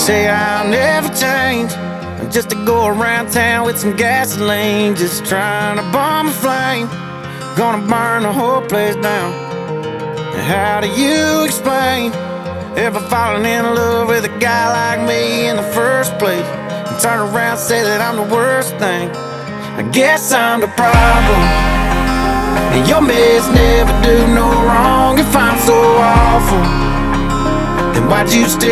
say I'll never change, just to go around town with some gasoline, just trying to bomb a flame. Gonna burn the whole place down. How do you explain ever falling in love with a guy like me in the first place, and turn around and say that I'm the worst thing? I guess I'm the problem, and your mess never do no wrong. If I'm so awful, then why'd you stay?